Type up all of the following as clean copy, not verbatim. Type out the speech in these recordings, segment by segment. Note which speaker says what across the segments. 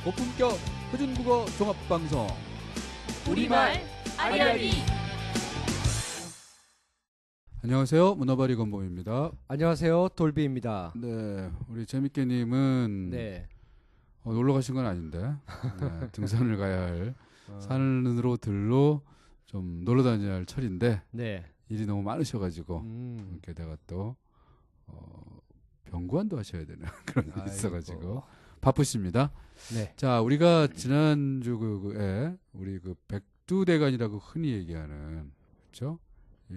Speaker 1: 고품격 표준국어 종합방송
Speaker 2: 우리말 아리아리.
Speaker 1: 안녕하세요. 문어발이 건범입니다.
Speaker 3: 안녕하세요. 돌비입니다.
Speaker 1: 네, 우리 재밌게님은
Speaker 3: 네.
Speaker 1: 놀러 가신 건 아닌데 네, 등산을 가야 할 산으로 들로 좀 놀러 다녀야 할 철인데
Speaker 3: 네.
Speaker 1: 일이 너무 많으셔가지고 게다가 또 병구안도 하셔야 되는 그런 일이 있어가지고 바쁘십니다.
Speaker 3: 네.
Speaker 1: 자, 우리가 지난주에 우리 그 백두대간이라고 흔히 얘기하는 그렇죠? 이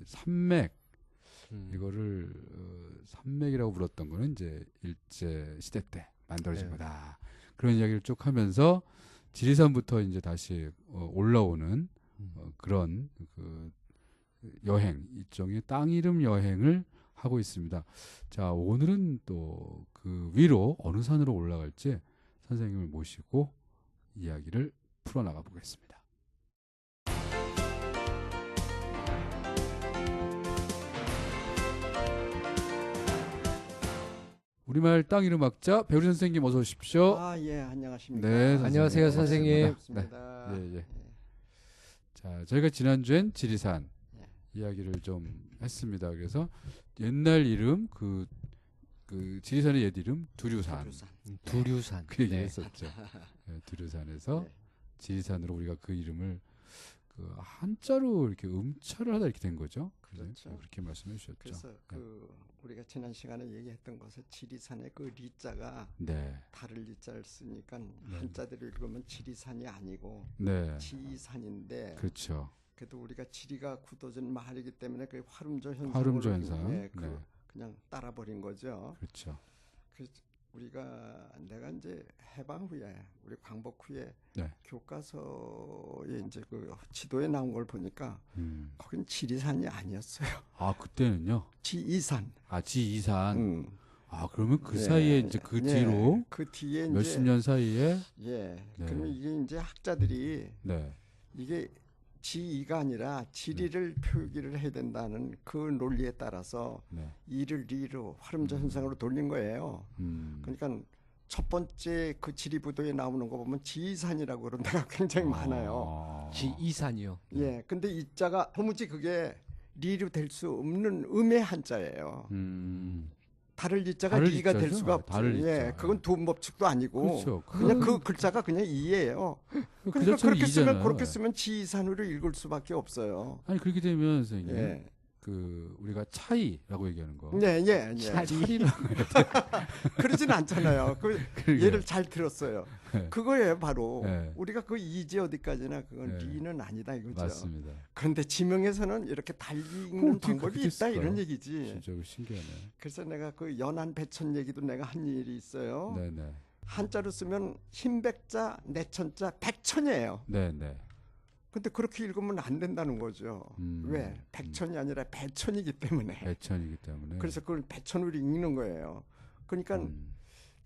Speaker 1: 산맥 이거를 산맥이라고 불렀던 거는 이제 일제 시대 때 만들어진 거다. 그런 이야기를 쭉 하면서 지리산부터 이제 다시 올라오는 그런 그 여행, 일종의 땅 이름 여행을 하고 있습니다. 자, 오늘은 또 그 위로 어느 산으로 올라갈지 선생님을 모시고 이야기를 풀어나가 보겠습니다. 우리말 땅 이름 학자 배우리 선생님 어서 오십시오.
Speaker 4: 예, 안녕하십니까.
Speaker 1: 네,
Speaker 3: 안녕하세요, 선생님.
Speaker 4: 반갑습니다.
Speaker 1: 예. 자, 저희가 지난주엔 지리산 이야기를 좀 했습니다. 그래서 옛날 이름 그 지리산의 옛 이름 두류산.
Speaker 3: 두류산.
Speaker 1: 그 얘기 했었죠. 네, 두류산에서
Speaker 4: 네.
Speaker 1: 지리산으로 우리가 그 이름을 그 한자로 이렇게 음차를 하다 이렇게 된 거죠.
Speaker 4: 그렇죠.
Speaker 1: 그렇게 말씀해 주셨죠.
Speaker 4: 그래서 우리가 지난 시간에 얘기했던 것은 지리산의 그 리자가
Speaker 1: 네.
Speaker 4: 다를 리자를 쓰니까 한자대로 읽으면 지리산이 아니고
Speaker 1: 네.
Speaker 4: 지산인데
Speaker 1: 그렇죠.
Speaker 4: 그래도 우리가 지리가 굳어진 마을이기 때문에 그 화름조 현상으로
Speaker 1: 화름조 현상.
Speaker 4: 네,
Speaker 1: 네.
Speaker 4: 그냥 따라버린 거죠.
Speaker 1: 그렇죠.
Speaker 4: 그래서 내가 이제 해방 후에 우리 광복 후에
Speaker 1: 네.
Speaker 4: 교과서에 이제 그 지도에 나온 걸 보니까 거긴 지리산이 아니었어요.
Speaker 1: 아, 그때는요?
Speaker 4: 지이산.
Speaker 1: 아, 지이산. 아, 그러면 그
Speaker 4: 예,
Speaker 1: 사이에 이제 그 뒤로
Speaker 4: 그 뒤에
Speaker 1: 몇십
Speaker 4: 이제
Speaker 1: 년 사이에
Speaker 4: 네.
Speaker 1: 네.
Speaker 4: 그러면 이게 이제 학자들이
Speaker 1: 네.
Speaker 4: 이게 지이가 아니라 지리를 표기를 해야 된다는 그 논리에 따라서
Speaker 1: 네.
Speaker 4: 이를 리로 화름조 현상으로 돌린 거예요. 그러니까 첫 번째 그 지리부도에 나오는 거 보면 지이산이라고 그런 데가 굉장히 많아요.
Speaker 3: 지이산이요.
Speaker 4: 예, 근데 이 자가 도무지 그게 리로 될 수 없는 음의 한자예요. 다를 리자가
Speaker 1: 다를
Speaker 4: 리가 될
Speaker 1: 리자죠?
Speaker 4: 수가 없죠.
Speaker 1: 다를 리자.
Speaker 4: 예, 그건 도법칙도 아니고
Speaker 1: 그렇죠.
Speaker 4: 그냥 그 글자가 그냥 이예요.
Speaker 1: 그
Speaker 4: 그러니까
Speaker 1: 자체로
Speaker 4: 그렇게
Speaker 1: 이잖아요.
Speaker 4: 그렇게 쓰면 지이산으로 읽을 수밖에 없어요.
Speaker 1: 아니 그렇게 되면 선생님
Speaker 4: 예,
Speaker 1: 그 우리가 차이라고 얘기하는 거.
Speaker 4: 예.
Speaker 1: 차리라고
Speaker 4: 그러진 않잖아요. 얘를 잘 들었어요.
Speaker 1: 네.
Speaker 4: 그거예요, 바로.
Speaker 1: 네.
Speaker 4: 우리가 그 이지 어디까지나 그건
Speaker 1: 네.
Speaker 4: 리는 아니다 이거죠.
Speaker 1: 맞습니다.
Speaker 4: 그런데 지명에서는 이렇게 달리 읽는
Speaker 1: 어떻게
Speaker 4: 방법이
Speaker 1: 그렇게
Speaker 4: 있다 이런
Speaker 1: 했을까요?
Speaker 4: 얘기지.
Speaker 1: 진짜 신기하네.
Speaker 4: 그래서 내가 그 연안 배천 얘기도 내가 한 일이 있어요.
Speaker 1: 네네.
Speaker 4: 한자로 쓰면 흰백자, 내천자, 백천이에요.
Speaker 1: 네네.
Speaker 4: 근데 그렇게 읽으면 안 된다는 거죠. 왜? 백천이 아니라 배천이기 때문에.
Speaker 1: 배천이기 때문에.
Speaker 4: 그래서 그걸 배천으로 읽는 거예요. 그러니까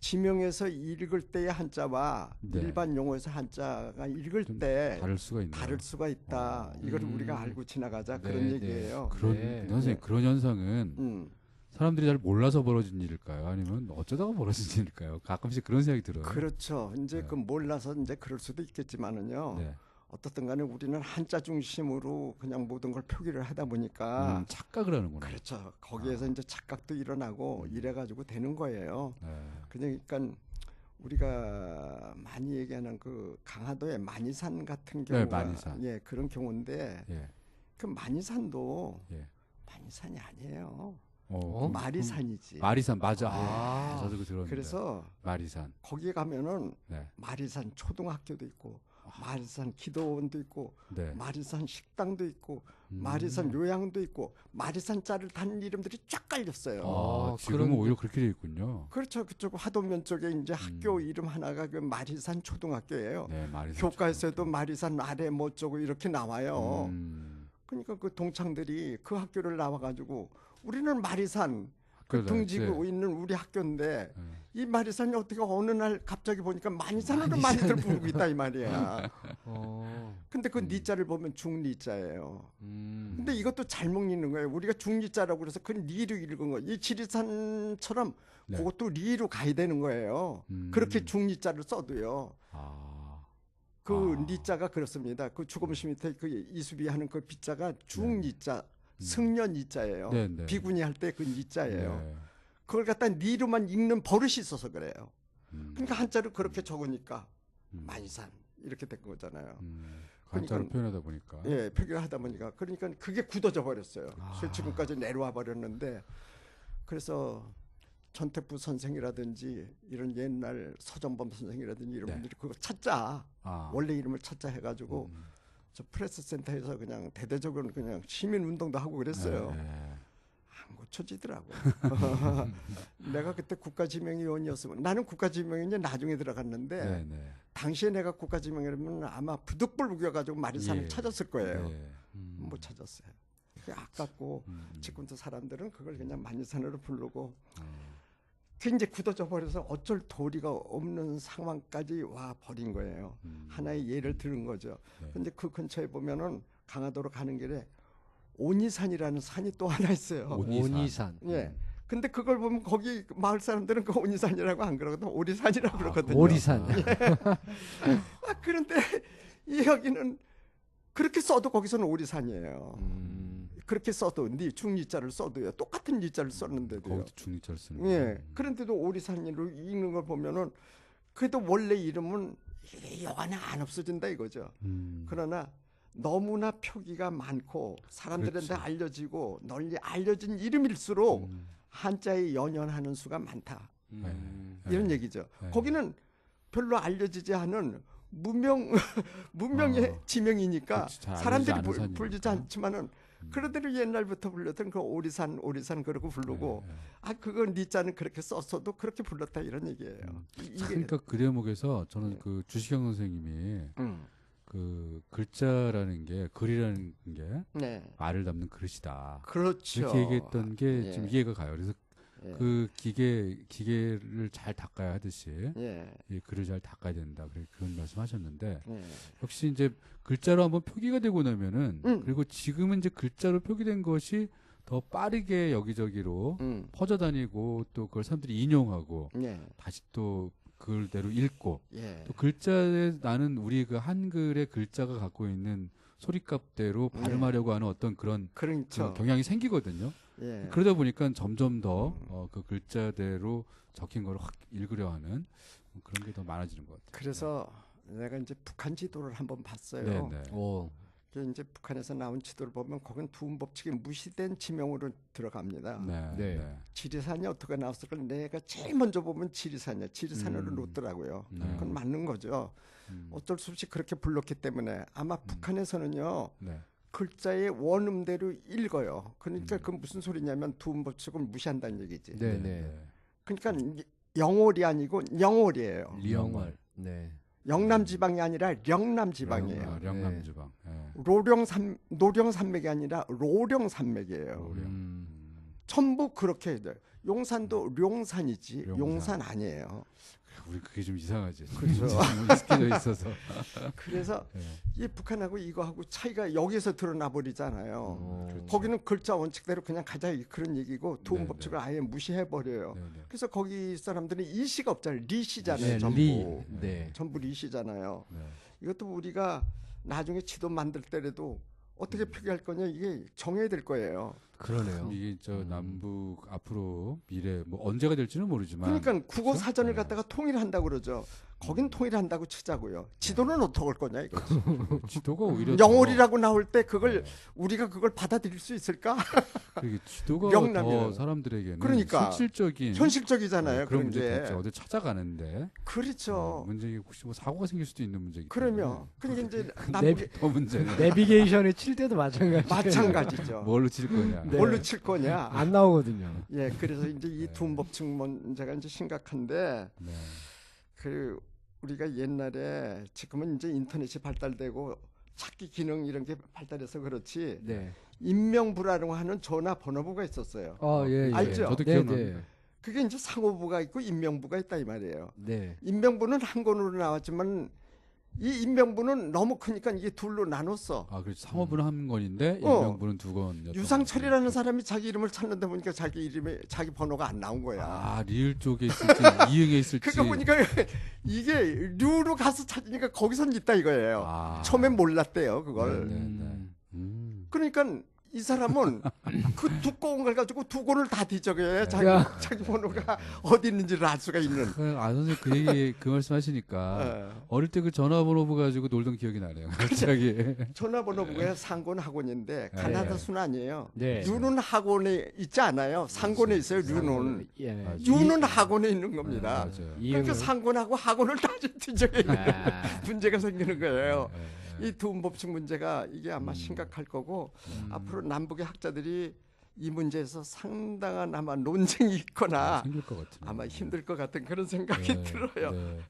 Speaker 4: 지명에서 읽을 때의 한자와
Speaker 1: 네.
Speaker 4: 일반 용어에서 한자가 읽을
Speaker 1: 좀
Speaker 4: 때
Speaker 1: 다를 수가 있네요.
Speaker 4: 다를 수가 있다. 이걸 우리가 알고 지나가자 그런
Speaker 3: 네,
Speaker 4: 얘기예요.
Speaker 1: 그런
Speaker 3: 네.
Speaker 1: 선생님 그런 현상은 사람들이 잘 몰라서 벌어진 일일까요? 아니면 어쩌다가 벌어진 일일까요? 가끔씩 그런 생각이 들어요.
Speaker 4: 그렇죠. 이제
Speaker 1: 네.
Speaker 4: 그 몰라서 이제 그럴 수도 있겠지만은요.
Speaker 1: 네.
Speaker 4: 어떻든 간에 우리는 한자 중심으로 그냥 모든 걸 표기를 하다 보니까
Speaker 1: 착각을 하는구나.
Speaker 4: 그렇죠. 거기에서 이제 착각도 일어나고 이래가지고 되는 거예요.
Speaker 1: 네.
Speaker 4: 그러니까 우리가 많이 얘기하는 그 강화도의 만이산 같은 경우가
Speaker 1: 만이산.
Speaker 4: 예, 그런 경우인데
Speaker 1: 예.
Speaker 4: 그 만이산도
Speaker 1: 예.
Speaker 4: 만이산이 아니에요.
Speaker 1: 그럼
Speaker 4: 마리산이지.
Speaker 1: 마리산 맞아.
Speaker 3: 아.
Speaker 1: 저도 그 들었는데.
Speaker 4: 그래서
Speaker 1: 마리산.
Speaker 4: 거기에 가면은
Speaker 1: 네.
Speaker 4: 마리산 초등학교도 있고 마리산 기도원도 있고
Speaker 1: 네.
Speaker 4: 마리산 식당도 있고 마리산 요양도 있고 마리산 자를 단 이름들이 쫙 깔렸어요.
Speaker 1: 아, 지금은 오히려 그렇게 돼 있군요.
Speaker 4: 그렇죠. 그쪽 하도면 쪽에 이제 학교 이름 하나가 그 마리산 초등학교예요.
Speaker 1: 네, 마리산.
Speaker 4: 교과서에도 마리산 아래 뭐 어쩌고 이렇게 나와요. 그러니까 그 동창들이 그 학교를 나와가지고 우리는 마리산 그 등지고 있는 우리 학교인데 이 마리산이 어떻게 어느 날 갑자기 보니까 마니산으로 많이들 부르고 있다 이 말이야. 근데 그 니자를 보면 중니자예요. 근데 이것도 잘못 읽는 거예요. 우리가 중니자라고 그래서 그 니로 읽은 거. 이 지리산처럼
Speaker 1: 네.
Speaker 4: 그것도 리로 가야 되는 거예요. 그렇게 중리자를 써도요.
Speaker 1: 아.
Speaker 4: 그 리자가 그렇습니다. 그 죽음시 밑에 그 이수비 하는 그 비자가 중리자, 승년 이자예요.
Speaker 1: 네, 네.
Speaker 4: 비군이 할 때 그 리자예요.
Speaker 1: 네.
Speaker 4: 그걸 갖다 리로만 읽는 버릇이 있어서 그래요. 그러니까 한자로 그렇게 적으니까 만산 이렇게 된 거잖아요.
Speaker 1: 한자로
Speaker 4: 그러니까-
Speaker 1: 표현하다 보니까.
Speaker 4: 예, 표기를 하다 보니까 그러니까 그게 굳어져 버렸어요. 그래서 지금까지 내려와 버렸는데 그래서 전태부 선생이라든지 이런 옛날 서정범 선생이라든지 이런
Speaker 1: 네.
Speaker 4: 분들이 그거 찾자
Speaker 1: 아.
Speaker 4: 원래 이름을 찾자 해가지고 저 프레스 센터에서 그냥 대대적으로 그냥 시민 운동도 하고 그랬어요.
Speaker 1: 네.
Speaker 4: 안 고쳐지더라고. 내가 그때 국가지명위원이었으면 나는 국가지명위원회 나중에 들어갔는데
Speaker 1: 네, 네.
Speaker 4: 당시에 내가 국가지명이라면 아마 부득불 우겨가지고 마리산을
Speaker 1: 예.
Speaker 4: 찾았을 거예요.
Speaker 1: 네.
Speaker 4: 못 찾았어요. 그게 아깝고 지금도 사람들은 그걸 그냥 만리산으로 부르고 그게 이제 굳어져 버려서 어쩔 도리가 없는 상황까지 와 버린 거예요. 하나의 예를 들은 거죠.
Speaker 1: 네.
Speaker 4: 근데 그 근처에 보면은 강화도로 가는 길에 온이산이라는 산이 또 하나 있어요.
Speaker 3: 온이산.
Speaker 4: 예. 근데 그걸 보면 거기 마을 사람들은 그 온이산이라고 안 그러거든. 오리산이라고 그러거든요.
Speaker 3: 오리산.
Speaker 4: 아, 그런데 이 여기는 그렇게 써도 거기서는 오리산이에요. 그렇게 써도 네 중리자를 써도요. 똑같은 리자를 썼는데도요.
Speaker 1: 거기도 중립자를 쓰는.
Speaker 4: 예. 그런데도 오리산으로 읽는 걸 보면은 그래도 원래 이름은 여간에 안 없어진다 이거죠. 그러나 너무나 표기가 많고 사람들한테
Speaker 1: 그렇지.
Speaker 4: 알려지고 널리 알려진 이름일수록 한자에 연연하는 수가 많다.
Speaker 1: 네.
Speaker 4: 이런 얘기죠.
Speaker 1: 네.
Speaker 4: 거기는 별로 알려지지 않은 무명의 지명이니까
Speaker 1: 그렇지, 잘
Speaker 4: 사람들이
Speaker 1: 알려지지 않은
Speaker 4: 불리지
Speaker 1: 산이니까.
Speaker 4: 않지만은 그러대로 옛날부터 불렀던 그 오리산 그러고 부르고
Speaker 1: 네, 네.
Speaker 4: 아 그건 니자는 그렇게 썼어도 그렇게 불렀다 이런 얘기예요. 이게
Speaker 1: 그러니까 그 대목에서 저는 그 주식영 선생님이 그 글자라는 게 글이라는 게
Speaker 4: 네.
Speaker 1: 말을 담는 그릇이다.
Speaker 4: 그렇죠.
Speaker 1: 이렇게 얘기했던 게
Speaker 4: 예.
Speaker 1: 좀 이해가 가요. 그래서
Speaker 4: 예.
Speaker 1: 그 기계를 잘 닦아야 하듯이
Speaker 4: 예.
Speaker 1: 이 글을 잘 닦아야 된다. 그런 말씀하셨는데
Speaker 4: 예.
Speaker 1: 역시 이제 글자로 한번 표기가 되고 나면은 그리고 지금은 이제 글자로 표기된 것이 더 빠르게 여기저기로 퍼져다니고 또 그걸 사람들이 인용하고
Speaker 4: 예.
Speaker 1: 다시 또 그대로 읽고
Speaker 4: 예.
Speaker 1: 또 글자에 나는 우리 그 한글의 글자가 갖고 있는 소리값대로 발음하려고 하는 어떤 그런
Speaker 4: 그렇죠.
Speaker 1: 경향이 생기거든요.
Speaker 4: 예.
Speaker 1: 그러다 보니까 점점 더 그 글자대로 적힌 걸 확 읽으려 하는 그런 게 더 많아지는 것 같아요.
Speaker 4: 그래서 내가 이제 북한 지도를 한번 봤어요.
Speaker 1: 네, 네.
Speaker 3: 오.
Speaker 4: 그게 이제 북한에서 나온 지도를 보면 거긴 두음법칙이 무시된 지명으로 들어갑니다.
Speaker 1: 네,
Speaker 3: 네.
Speaker 1: 네.
Speaker 4: 지리산이 어떻게 나왔을까? 내가 제일 먼저 보면 지리산이야. 지리산으로 놓더라고요.
Speaker 1: 네.
Speaker 4: 그건 맞는 거죠. 어쩔 수 없이 그렇게 불렀기 때문에 아마 북한에서는요.
Speaker 1: 네.
Speaker 4: 글자의 원음대로 읽어요. 그러니까 그 무슨 소리냐면 두음법칙을 무시한다는 얘기지.
Speaker 3: 네,
Speaker 1: 네,
Speaker 3: 네.
Speaker 1: 네.
Speaker 4: 그러니까 영월이 아니고 영월이에요.
Speaker 3: 리영월. 네.
Speaker 4: 영남 지방이 아니라 령남 지방이에요.
Speaker 1: 영남 지방. 네.
Speaker 4: 노령산맥이 아니라 로령산맥이에요. 전부 그렇게 해야 돼요. 용산도 룡산이지
Speaker 1: 룡산.
Speaker 4: 용산 아니에요.
Speaker 1: 우리 그게 좀 이상하지.
Speaker 4: 그렇죠.
Speaker 1: 너무 익숙해져 있어서.
Speaker 4: 그래서
Speaker 1: 네.
Speaker 4: 이 북한하고 이거하고 차이가 여기서 드러나 버리잖아요.
Speaker 1: 그렇죠.
Speaker 4: 거기는 글자 원칙대로 그냥 가자 그런 얘기고
Speaker 1: 네,
Speaker 4: 두음법칙을 아예 무시해 버려요.
Speaker 1: 네, 네.
Speaker 4: 그래서 거기 사람들이 이시가 없잖아요. 리시잖아요.
Speaker 3: 네,
Speaker 4: 전부.
Speaker 3: 리. 네.
Speaker 4: 전부 리시잖아요.
Speaker 1: 네.
Speaker 4: 이것도 우리가 나중에 지도 만들 때라도 어떻게 표기할 거냐 이게 정해야 될 거예요.
Speaker 3: 그러네요.
Speaker 1: 이게 저 남북 앞으로 미래 뭐 언제가 될지는 모르지만
Speaker 4: 그러니까 국어
Speaker 1: 그렇죠?
Speaker 4: 사전을
Speaker 1: 네.
Speaker 4: 갖다가 통일한다고 그러죠. 거긴 통일한다고 치자고요. 지도는 어떻게 할 거냐 이거지.
Speaker 1: 지도가 오히려
Speaker 4: 영월이라고 나올 때 그걸 우리가 그걸 받아들일 수 있을까?
Speaker 1: 그게 지도가
Speaker 4: 명남이라는.
Speaker 1: 더 사람들에게는
Speaker 4: 그러니까
Speaker 1: 실질적인
Speaker 4: 현실적이잖아요.
Speaker 1: 그런
Speaker 4: 그런
Speaker 1: 문제가
Speaker 4: 게.
Speaker 1: 있죠. 어디 찾아가는데
Speaker 4: 그렇죠.
Speaker 1: 문제가 혹시 뭐 사고가 생길 수도 있는 문제기 때문에
Speaker 4: 그러면 그러니까 이제
Speaker 3: 네.
Speaker 4: 남북이
Speaker 1: 더 문제는
Speaker 3: 내비게이션에 칠 때도 마찬가지.
Speaker 4: 마찬가지죠.
Speaker 1: 뭘로 칠 거냐.
Speaker 3: 네.
Speaker 4: 뭘로 칠 거냐?
Speaker 3: 안 나오거든요.
Speaker 4: 예, 그래서 이제 이 두음법칙 문제가 이제 심각한데
Speaker 1: 네.
Speaker 4: 그 우리가 옛날에 지금은 이제 인터넷이 발달되고 찾기 기능 이런 게 발달해서 그렇지
Speaker 3: 네.
Speaker 4: 인명부라고 하는 전화번호부가 있었어요.
Speaker 3: 예, 예.
Speaker 4: 알죠?
Speaker 1: 저도
Speaker 3: 네,
Speaker 1: 기억납니다.
Speaker 3: 네.
Speaker 4: 그게 이제 상호부가 있고 인명부가 있다 이 말이에요.
Speaker 3: 네.
Speaker 4: 인명부는 한권으로 나왔지만 이 인명부는 너무 크니까 이게 둘로 나눴어.
Speaker 1: 아, 그렇지. 상호부는 한 건인데
Speaker 4: 어.
Speaker 1: 인명부는 두 건.
Speaker 4: 유상철이라는 사람이 자기 이름을 찾는다 보니까 자기 번호가 안 나온 거야.
Speaker 1: 아, 리을 쪽에 있을지 이응에 있을지.
Speaker 4: 그러니까 보니까 이게 류로 가서 찾으니까 거기선 있다 이거예요.
Speaker 1: 아.
Speaker 4: 처음엔 몰랐대요 그걸.
Speaker 1: 네, 네.
Speaker 4: 그러니까 이 사람은 그 두꺼운 걸 가지고 두 권을 다 뒤적여야
Speaker 3: 야.
Speaker 4: 자기 번호가 어디 있는지를 알 수가 있는.
Speaker 1: 아, 선생님 그 얘기 그 말씀하시니까 어릴 때 그 전화번호 가지고 놀던 기억이 나네요. 갑자기.
Speaker 4: 전화번호부가 상권 학원인데
Speaker 1: 네.
Speaker 4: 가나다순 아니에요.
Speaker 3: 네.
Speaker 4: 류는 학원에 있지 않아요. 상권에 있어요. 류는.
Speaker 3: 예.
Speaker 1: 맞아요.
Speaker 4: 유는 학원에 있는 겁니다.
Speaker 1: 네, 맞아요.
Speaker 4: 그러니까 상권하고 학원을 다 뒤적여
Speaker 3: 아.
Speaker 4: 문제가 생기는 거예요.
Speaker 1: 네, 네.
Speaker 4: 이 두 법칙 문제가 이게 아마 심각할 거고 앞으로 남북의 학자들이 이 문제에서 상당한 아마 논쟁이 있거나
Speaker 1: 생길 것 같은.
Speaker 4: 아마 힘들 것 같은 그런 생각이 들어요.
Speaker 1: 네.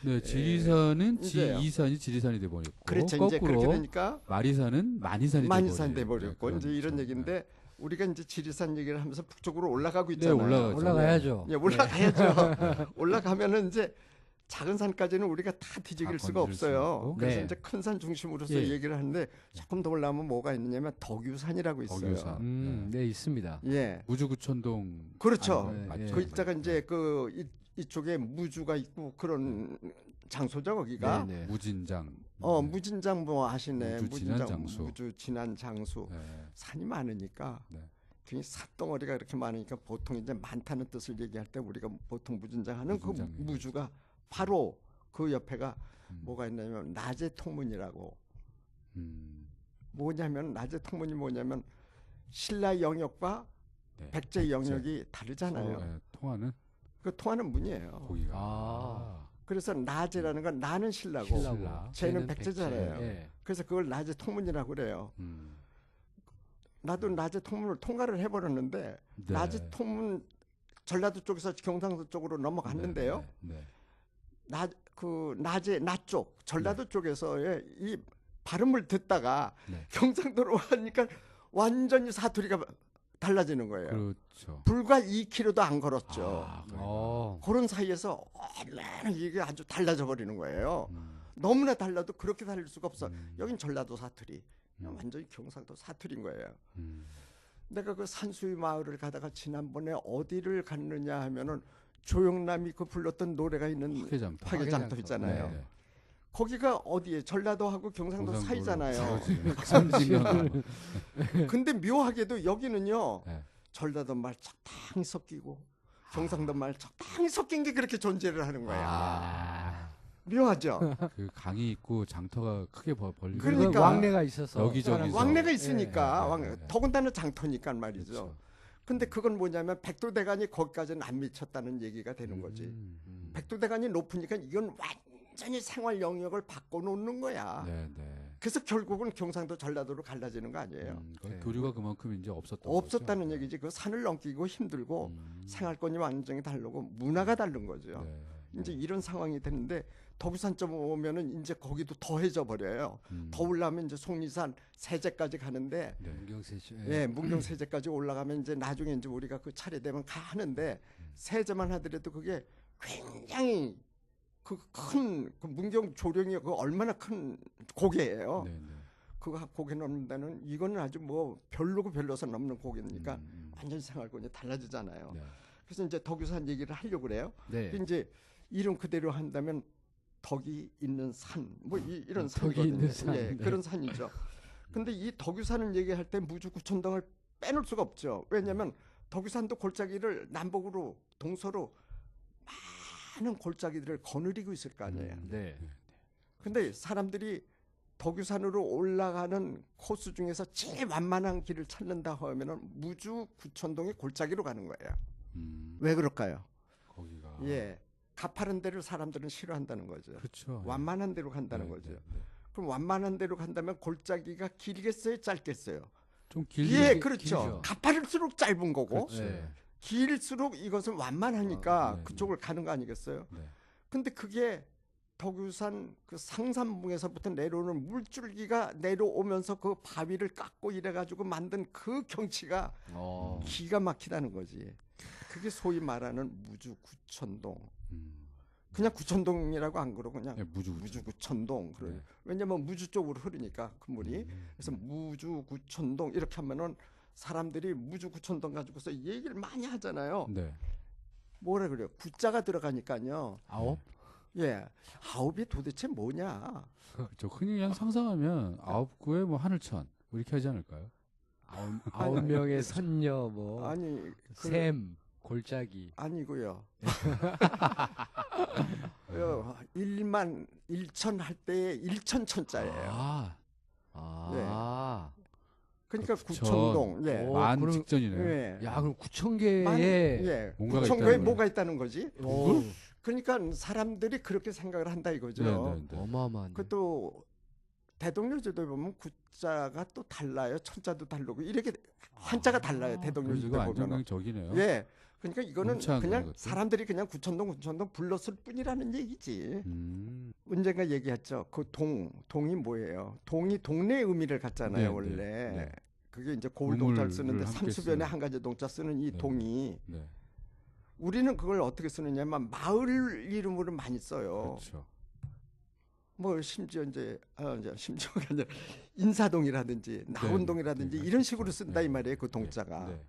Speaker 1: 네, 지리산은
Speaker 4: 이제요.
Speaker 1: 지이산이 지리산이 돼 버렸고,
Speaker 4: 그렇죠. 이제 그렇게
Speaker 1: 거꾸로
Speaker 4: 되니까
Speaker 1: 마리산은 만이산이
Speaker 4: 만이산
Speaker 1: 돼
Speaker 4: 돼버렸고
Speaker 1: 버리고.
Speaker 4: 이제 이런 얘기인데 우리가 이제 지리산 얘기를 하면서 북쪽으로 올라가고
Speaker 1: 네,
Speaker 4: 있잖아요.
Speaker 1: 올라가죠.
Speaker 3: 올라가야죠.
Speaker 4: 예, 올라가야죠. 올라가면은 이제 작은 산까지는 우리가 다 뒤적일
Speaker 1: 다
Speaker 4: 수가
Speaker 1: 건드릴 수
Speaker 4: 없어요.
Speaker 1: 있고.
Speaker 4: 그래서
Speaker 3: 네.
Speaker 4: 이제 큰 산 중심으로서
Speaker 1: 예.
Speaker 4: 얘기를 하는데 조금 더 올라가면 뭐가 있느냐면 덕유산이라고 있어요.
Speaker 1: 덕유산.
Speaker 3: 네, 있습니다.
Speaker 4: 예,
Speaker 1: 무주구천동.
Speaker 4: 그렇죠.
Speaker 1: 아니면
Speaker 3: 네,
Speaker 1: 맞죠?
Speaker 4: 그 있다가 이제 이쪽에 무주가 있고 그런 장소죠 거기가.
Speaker 3: 네, 네.
Speaker 1: 무진장.
Speaker 4: 무진장 뭐 아시네.
Speaker 1: 무주 진한 장수.
Speaker 4: 무주 진한 장수.
Speaker 1: 네.
Speaker 4: 산이 많으니까
Speaker 1: 네.
Speaker 4: 굉장히 삿덩어리가 이렇게 많으니까 보통 이제 많다는 뜻을 얘기할 때 우리가 보통 무진장하는 그
Speaker 1: 무진장이에요.
Speaker 4: 무주가 바로 그 옆에가 뭐가 있냐면 낮의 통문이라고. 뭐냐면 낮의 통문이 뭐냐면 신라 영역과
Speaker 1: 네.
Speaker 4: 백제 영역이 다르잖아요.
Speaker 1: 서로, 예, 통하는
Speaker 4: 그 통하는 문이에요.
Speaker 1: 고기가.
Speaker 3: 아.
Speaker 4: 그래서 낮이라는 건 나는 신라고
Speaker 1: 신라.
Speaker 4: 쟤는 백제잖아요.
Speaker 3: 예.
Speaker 4: 그래서 그걸 낮의 통문이라고 그래요. 나도 낮의 통문을 통과를 해버렸는데
Speaker 1: 네.
Speaker 4: 낮의 통문 전라도 쪽에서 경상도 쪽으로 넘어갔는데요.
Speaker 1: 네. 네.
Speaker 4: 낮 쪽 전라도 쪽에서의 이 발음을 듣다가
Speaker 1: 네.
Speaker 4: 경상도로 하니까 완전히 사투리가 달라지는 거예요.
Speaker 1: 그렇죠.
Speaker 4: 불과 2km도 안 걸었죠.
Speaker 1: 아,
Speaker 4: 그런 사이에서 얼마나 이게 아주 달라져 버리는 거예요.
Speaker 1: 음.
Speaker 4: 너무나 달라도 그렇게 달릴 수가 없어. 여긴 전라도 사투리, 완전히 경상도 사투리인 거예요. 내가 그 산수유 마을을 가다가 지난번에 어디를 갔느냐 하면은 조영남이 그 불렀던 노래가 있는
Speaker 1: 화개장터.
Speaker 4: 화개장터 있잖아요.
Speaker 1: 네.
Speaker 4: 거기가 어디에 전라도하고 경상도 사이잖아요.
Speaker 1: 삼진강.
Speaker 4: 근데 묘하게도 여기는요
Speaker 1: 네.
Speaker 4: 전라도 말 적당히 섞이고 경상도 말 적당히 섞인 게 그렇게 존재를 하는 거야.
Speaker 1: 아,
Speaker 4: 묘하죠.
Speaker 1: 그 강이 있고 장터가 크게 벌리고.
Speaker 4: 그러니까
Speaker 3: 왕래가 있어서
Speaker 1: 여기저기서.
Speaker 4: 왕래가 있으니까
Speaker 1: 네, 네, 네.
Speaker 4: 더군다나 장터니까 말이죠.
Speaker 1: 그렇죠.
Speaker 4: 근데 그건 뭐냐면 백두대간이 거기까지는 안 미쳤다는 얘기가 되는 거지. 백두대간이 높으니까 이건 완전히 생활 영역을 바꿔놓는 거야.
Speaker 1: 네, 네.
Speaker 4: 그래서 결국은 경상도 전라도로 갈라지는 거 아니에요.
Speaker 1: 그 교류가 그만큼 이제 없었던
Speaker 4: 없었다는
Speaker 1: 거죠.
Speaker 4: 얘기지. 그 산을 넘기고 힘들고 생활권이 완전히 다르고 문화가 다른 거죠.
Speaker 1: 네.
Speaker 4: 이제 이런 상황이 되는데 덕유산점 오면은 이제 거기도 더해져 버려요. 더 올라가면 이제 속리산 세제까지 가는데
Speaker 1: 네.
Speaker 3: 문경세죠.
Speaker 4: 예, 문경 세제까지 올라가면 이제 나중에 이제 우리가 그 차례 되면 가는데 세제만 하더라도 그게 굉장히 그 큰 그 문경 조령이 그 얼마나 큰 고개예요.
Speaker 1: 네, 네.
Speaker 4: 그거 고개 넘는 데는 이거는 아주 뭐 별로고 별로서 넘는 고개니까 완전히 생활권이 달라지잖아요.
Speaker 1: 네.
Speaker 4: 그래서 이제 덕유산 얘기를 하려고 그래요.
Speaker 3: 네.
Speaker 4: 이제 이름 그대로 한다면 덕이 있는 산, 뭐 이런
Speaker 3: 덕이
Speaker 4: 산이거든요.
Speaker 3: 있는 산,
Speaker 4: 예,
Speaker 3: 네.
Speaker 4: 그런 산이죠. 근데 이 덕유산을 얘기할 때 무주구천동을 빼놓을 수가 없죠. 왜냐하면 덕유산도 골짜기를 남북으로 동서로 많은 골짜기들을 거느리고 있을 거 아니에요.
Speaker 3: 네.
Speaker 4: 근데 사람들이 덕유산으로 올라가는 코스 중에서 제일 완만한 길을 찾는다 하면은 무주 구천동의 골짜기로 가는 거예요. 왜 그럴까요?
Speaker 1: 거기가.
Speaker 4: 예, 가파른 데를 사람들은 싫어한다는 거죠.
Speaker 1: 그렇죠.
Speaker 4: 완만한 데로 간다는
Speaker 1: 네,
Speaker 4: 거죠.
Speaker 1: 네, 네.
Speaker 4: 그럼 완만한 데로 간다면 골짜기가 길겠어요, 짧겠어요?
Speaker 1: 좀 길게.
Speaker 4: 예, 그렇죠.
Speaker 3: 길죠.
Speaker 4: 가파를수록 짧은 거고
Speaker 1: 그렇죠.
Speaker 3: 네.
Speaker 4: 길수록 이것은 완만하니까
Speaker 1: 아, 네,
Speaker 4: 그쪽을 가는 거 아니겠어요?
Speaker 1: 네.
Speaker 4: 근데 그게 덕유산 그 상산봉에서부터 내려오는 물줄기가 내려오면서 그 바위를 깎고 이래가지고 만든 그 경치가 기가 막히다는 거지. 그게 소위 말하는 무주 구천동. 그냥 구천동이라고 안 그러고 그냥
Speaker 1: 네, 무주
Speaker 4: 무주구천동. 그래.
Speaker 1: 네.
Speaker 4: 왜냐면 무주 쪽으로 흐르니까 그 물이. 그래서 무주구천동 이렇게 하면은 사람들이 무주구천동 가지고서 얘기를 많이 하잖아요.
Speaker 1: 네.
Speaker 4: 뭐라 그래요? 구자가 들어가니까요.
Speaker 3: 아홉?
Speaker 4: 예, 아홉이 도대체 뭐냐?
Speaker 1: 저 흔히 그냥 상상하면 아홉 구에 뭐 하늘천 뭐 이렇게 하지 않을까요?
Speaker 3: 아홉 명의 선녀 뭐
Speaker 4: 아니
Speaker 3: 샘 골짜기
Speaker 4: 아니고요. 1만 1천 할 때에 1천천자예요.
Speaker 3: 아.
Speaker 4: 그러니까
Speaker 1: 구천.
Speaker 4: 구천동. 예.
Speaker 3: 오,
Speaker 1: 만
Speaker 3: 그럼-
Speaker 1: 직전이네요.
Speaker 4: 예.
Speaker 3: 야, 그럼 9천
Speaker 4: 만,
Speaker 3: 개의
Speaker 4: 예.
Speaker 1: 뭔가가
Speaker 4: 구천교에
Speaker 1: 있다는
Speaker 4: 뭐가 있다는 거지?
Speaker 3: 오,
Speaker 4: 그러니까 사람들이 그렇게 생각을 한다 이거죠.
Speaker 1: 네, 네.
Speaker 3: 어마어마한.
Speaker 4: 그것도 대동여제도에 보면 구자가 또 달라요. 천자도 다르고 이렇게 한자가 달라요.
Speaker 1: 그래서
Speaker 4: 대동여제도
Speaker 1: 이거
Speaker 4: 보면.
Speaker 1: 안정적이네요.
Speaker 4: 예. 그러니까 이거는
Speaker 1: 음치 않는
Speaker 4: 그냥
Speaker 1: 것들.
Speaker 4: 사람들이 그냥 구천동 불렀을 뿐이라는 얘기지. 언젠가 얘기했죠. 그 동이 뭐예요? 동이 동네의 의미를 갖잖아요.
Speaker 1: 네,
Speaker 4: 원래.
Speaker 1: 네.
Speaker 4: 그게 이제 고을동자를
Speaker 1: 우물을
Speaker 4: 쓰는데
Speaker 1: 함께
Speaker 4: 삼수변에
Speaker 1: 쓰는.
Speaker 4: 한 가지 동자 쓰는 이
Speaker 1: 네.
Speaker 4: 동이
Speaker 1: 네.
Speaker 4: 우리는 그걸 어떻게 쓰느냐면 마을 이름으로 많이 써요.
Speaker 1: 그렇죠.
Speaker 4: 뭐 심지어 이제 심지어가 아니라 인사동이라든지 나온동이라든지
Speaker 1: 네,
Speaker 4: 이런 식으로
Speaker 1: 그렇죠.
Speaker 4: 쓴다
Speaker 1: 네.
Speaker 4: 이 말이에요. 그 동자가.
Speaker 1: 네.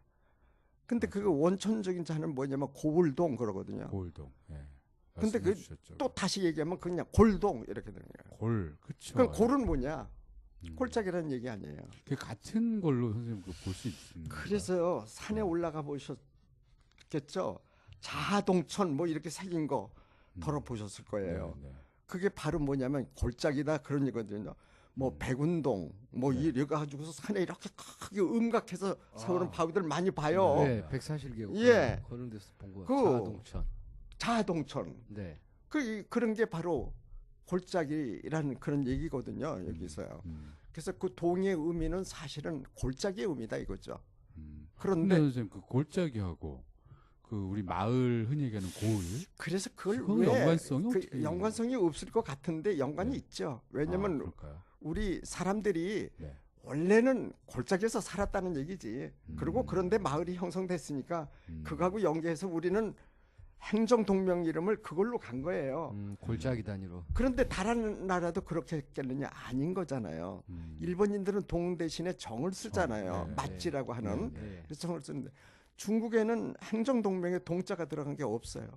Speaker 4: 근데 그 원천적인 자는 뭐냐면 고을동 그러거든요.
Speaker 1: 고을동. 네.
Speaker 4: 근데
Speaker 1: 말씀해
Speaker 4: 그
Speaker 1: 주셨죠.
Speaker 4: 또 다시 얘기하면 그냥 골동 이렇게 되는 거예요.
Speaker 1: 골. 그렇죠.
Speaker 4: 그럼 골은 뭐냐?
Speaker 1: 음.
Speaker 4: 골짜기라는 얘기 아니에요.
Speaker 1: 그 같은 걸로 선생님 볼 수 있는.
Speaker 4: 그래서 산에 올라가 보셨겠죠. 자동천 뭐 이렇게 새긴 거 더러 보셨을 거예요.
Speaker 1: 네, 네.
Speaker 4: 그게 바로 뭐냐면 골짜기다 그런 얘기거든요. 뭐 백운동 뭐
Speaker 1: 네.
Speaker 4: 이래 가지고서 산에 이렇게 크게 음각해서 세우는 바위들 많이 봐요.
Speaker 3: 네, 백사실계곡.
Speaker 4: 예.
Speaker 3: 그런 데서 본 거.
Speaker 4: 그-
Speaker 3: 자동천.
Speaker 4: 자동천
Speaker 3: 네.
Speaker 4: 그런 게 바로 골짜기라는 그런 얘기거든요. 여기서요. 그래서 그 동의 의미는 사실은 골짜기의 의미다 이거죠.
Speaker 1: 근데
Speaker 4: 그런데
Speaker 1: 선생님 그 골짜기하고 그 우리 마을 흔히 얘기하는 고을
Speaker 4: 그래서 그걸
Speaker 1: 그건
Speaker 4: 왜
Speaker 1: 연관성이 어떻게
Speaker 4: 그 연관성이 없을 것 같은데 연관이
Speaker 1: 네.
Speaker 4: 있죠. 왜냐면
Speaker 1: 그럴까요?
Speaker 4: 우리 사람들이
Speaker 1: 네.
Speaker 4: 원래는 골짜기에서 살았다는 얘기지. 그리고 그런데 마을이 형성됐으니까 그거하고 연계해서 우리는 행정 동명 이름을 그걸로 간 거예요.
Speaker 3: 골짜기 단위로.
Speaker 4: 그런데 다른 나라도 그렇게 했겠느냐? 아닌 거잖아요. 일본인들은 동 대신에 정을 쓰잖아요.
Speaker 1: 네,
Speaker 4: 맞지라고 하는.
Speaker 3: 네.
Speaker 4: 그래서 정을 쓰는데 중국에는 행정 동명에 동자가 들어간 게 없어요.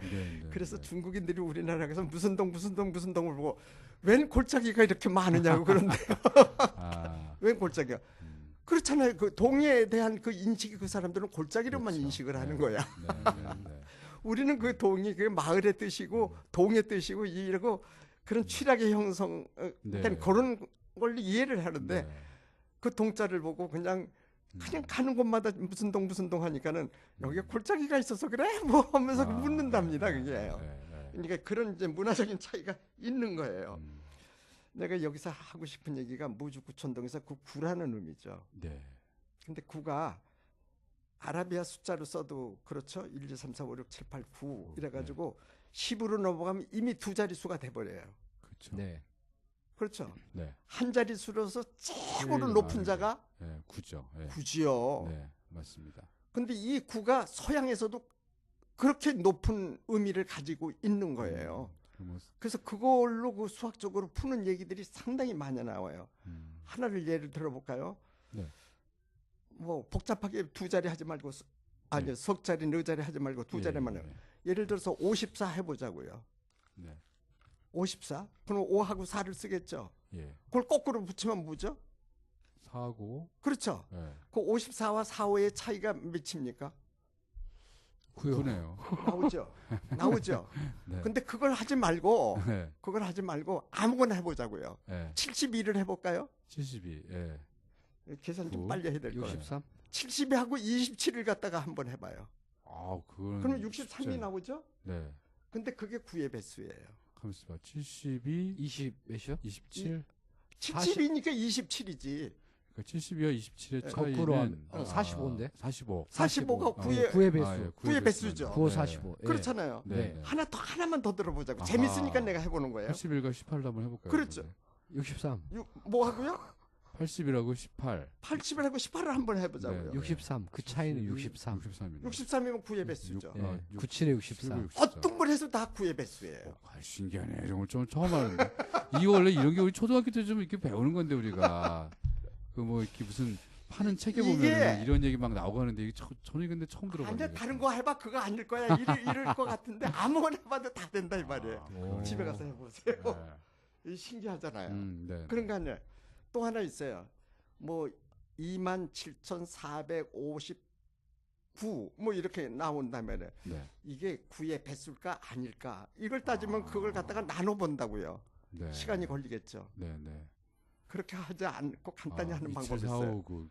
Speaker 1: 네,
Speaker 4: 그래서 중국인들이 우리나라에서 무슨 동을 보고 웬 골짜기가 이렇게 많으냐고 그런데
Speaker 1: 아,
Speaker 4: 웬 골짜기가 그렇잖아요. 그 동에 대한 그 인식이 그 사람들은 골짜기로만
Speaker 1: 그렇죠.
Speaker 4: 인식을 하는
Speaker 1: 네.
Speaker 4: 거야.
Speaker 1: 네.
Speaker 4: 우리는 그 동이 그 마을의 뜻이고 동의 뜻이고 이러고 그런 취락의 형성된
Speaker 1: 네.
Speaker 4: 그런 걸 이해를 하는데
Speaker 1: 네.
Speaker 4: 그 동자를 보고 그냥 가는 곳마다 무슨 동 하니까는 여기에 골짜기가 있어서 그래 뭐 하면서 묻는답니다 그게요. 그러니까 그런 이제 문화적인 차이가 있는 거예요. 내가 여기서 하고 싶은 얘기가 무주구천동에서 그 구라는 의미죠.
Speaker 1: 네.
Speaker 4: 근데 구가 아라비아 숫자로 써도 그렇죠. 1, 2, 3, 4, 5, 6, 7, 8, 9 이래가지고 10으로 넘어가면 이미 두 자릿수가 돼버려요.
Speaker 1: 그렇죠.
Speaker 3: 네.
Speaker 4: 그렇죠.
Speaker 1: 네.
Speaker 4: 한 자릿수로서 최고로
Speaker 1: 제일
Speaker 4: 높은
Speaker 1: 많은
Speaker 4: 자가
Speaker 1: 네, 구죠. 네.
Speaker 4: 9지요.
Speaker 1: 네, 맞습니다.
Speaker 4: 근데 이 9가 서양에서도 그렇게 높은 의미를 가지고 있는 거예요.
Speaker 1: 뭐,
Speaker 4: 그래서 그걸로 그 수학적으로 푸는 얘기들이 상당히 많이 나와요. 하나를 예를 들어볼까요?
Speaker 1: 네.
Speaker 4: 뭐 복잡하게 두 자리 하지 말고 아니 석 자리, 네 자리 하지 말고 두 자리만 해요. 예를 들어서 54 해보자고요.
Speaker 1: 네.
Speaker 4: 54? 그럼 5하고 4를 쓰겠죠.
Speaker 1: 예.
Speaker 4: 그걸 거꾸로 붙이면 뭐죠?
Speaker 1: 사고.
Speaker 4: 그렇죠.
Speaker 1: 네.
Speaker 4: 그 54와 45의 차이가 몇입니까?
Speaker 1: 구네요.
Speaker 4: 나오죠. 나오죠.
Speaker 1: 네.
Speaker 4: 근데 그걸 하지 말고
Speaker 1: 네.
Speaker 4: 아무거나 해보자고요.
Speaker 1: 네.
Speaker 4: 72를 해볼까요?
Speaker 1: 72. 예.
Speaker 4: 계산 좀
Speaker 1: 구.
Speaker 4: 빨리 해야 될 거예요.
Speaker 3: 63?
Speaker 4: 72하고 27을 갖다가 한번 해봐요.
Speaker 1: 아, 그건
Speaker 4: 그러면 63이
Speaker 1: 쉽지
Speaker 4: 나오죠?
Speaker 1: 네.
Speaker 4: 근데 그게 9의 배수예요.
Speaker 1: 가만있어 봐. 72,
Speaker 3: 20 몇이요?
Speaker 1: 27.
Speaker 4: 70이니까 27이지.
Speaker 1: 그러니까 72와 27의
Speaker 4: 네.
Speaker 1: 차이는
Speaker 3: 거꾸로 하면 45인데?
Speaker 1: 45.
Speaker 4: 45가 9의
Speaker 3: 9의 배수.
Speaker 1: 아, 예,
Speaker 4: 구의 배수죠.
Speaker 3: 9호 45. 예.
Speaker 4: 그렇잖아요.
Speaker 1: 네.
Speaker 3: 네.
Speaker 4: 하나만 더 들어보자고.
Speaker 1: 아하.
Speaker 4: 재밌으니까 내가 해보는 거예요.
Speaker 1: 81과 18도 한번 해볼까요?
Speaker 4: 그렇죠.
Speaker 1: 그런데?
Speaker 3: 63.
Speaker 4: 뭐 하고요?
Speaker 1: 80이라고 18.
Speaker 4: 80이라고 18을 한번 해보자고요.
Speaker 1: 네.
Speaker 3: 63. 그 차이는 63.
Speaker 1: 63이네.
Speaker 4: 63이면 9의 배수죠.
Speaker 3: 예. 97에 64.
Speaker 4: 어떤 걸 해서 다 9의 배수예요.
Speaker 1: 신기하네. 이런 걸 좀 처음 하는데. 이거 원래 이런 게 우리 초등학교 때 좀 이렇게 배우는 건데 우리가 그 뭐 이렇게 무슨 파는 책에 보면
Speaker 4: 이게-
Speaker 1: 이런 얘기 막 나오고 하는데 이게 저는 근데 처음 들어봤는데.
Speaker 4: 아니야 다른 거 해봐 그거 아닐 거야 이럴 것 같은데 아무거나 해봐도 다 된다 이 말이에요.
Speaker 3: 오.
Speaker 4: 집에 가서 해보세요.
Speaker 1: 네.
Speaker 4: 이 신기하잖아요.
Speaker 1: 네.
Speaker 4: 그런 거 아니에요. 또 하나 있어요. 뭐 27,459 뭐 이렇게 나온다면
Speaker 1: 네.
Speaker 4: 이게 9의 배수일까 아닐까 이걸 따지면 그걸 갖다가 나눠 본다고요.
Speaker 1: 네.
Speaker 4: 시간이 걸리겠죠.
Speaker 1: 네, 네.
Speaker 4: 그렇게 하지 않고 간단히 하는 방법이
Speaker 1: 4,
Speaker 4: 있어요.
Speaker 1: 5, 9.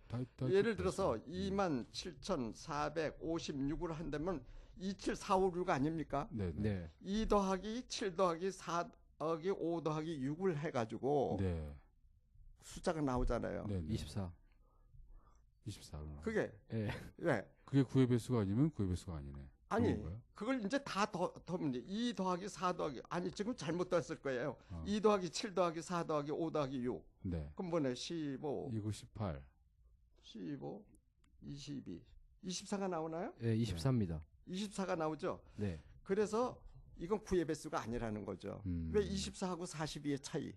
Speaker 4: 예를 들어서 27,456을 한다면 27456 아닙니까?
Speaker 1: 네, 네.
Speaker 3: 네.
Speaker 4: 2 더하기 7 더하기 4 더하기 5 더하기 6을 해가지고
Speaker 1: 네.
Speaker 4: 숫자가 나오잖아요.
Speaker 1: 네, 네.
Speaker 3: 24.
Speaker 1: 24.
Speaker 4: 그게
Speaker 3: 예.
Speaker 4: 왜?
Speaker 1: 그게 9의 배수가 아니면 9의 배수가 아니네.
Speaker 4: 아니
Speaker 1: 그런 건가요?
Speaker 4: 그걸 이제 다 더하면 2 더하기 4 더하기 아니 지금 잘못 됐을 거예요.
Speaker 1: 어.
Speaker 4: 2 더하기 7 더하기 4 더하기 5 더하기 6
Speaker 1: 네.
Speaker 4: 그럼 뭐네 15
Speaker 1: 이거 18.
Speaker 4: 15 22 24가 나오나요?
Speaker 3: 예, 24입니다.
Speaker 4: 24가 나오죠.
Speaker 3: 네.
Speaker 4: 그래서 이건 9의 배수가 아니라는 거죠. 왜 24하고 42의 차이?